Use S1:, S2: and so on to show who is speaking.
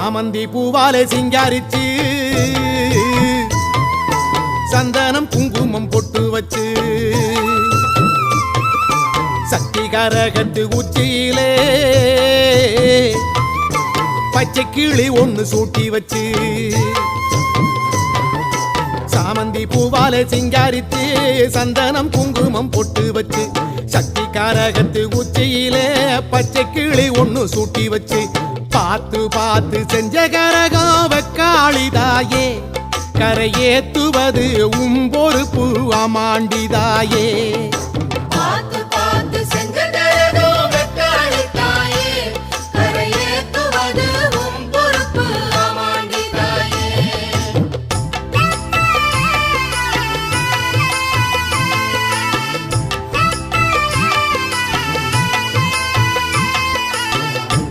S1: சாமந்தி பூவாலே சிங்காரிச்சு சந்தனம் குங்குமம் பொட்டு வச்சு சக்தி கரகத்து உச்சியிலே பச்சை கிளி ஒண்ணு சூட்டி வச்சு சாமந்தி பூவாலே சிங்காரித்து சந்தனம் குங்குமம் பொட்டு வச்சு சக்தி கரகத்து உச்சியிலே பச்சை கிளி ஒண்ணு சூட்டி வச்சு பார்த்து பார்த்து செஞ்ச கரகம் வெக்காளிதாயே கரையேத்துவது உம்பொறுப்பு அமாண்டிதாயே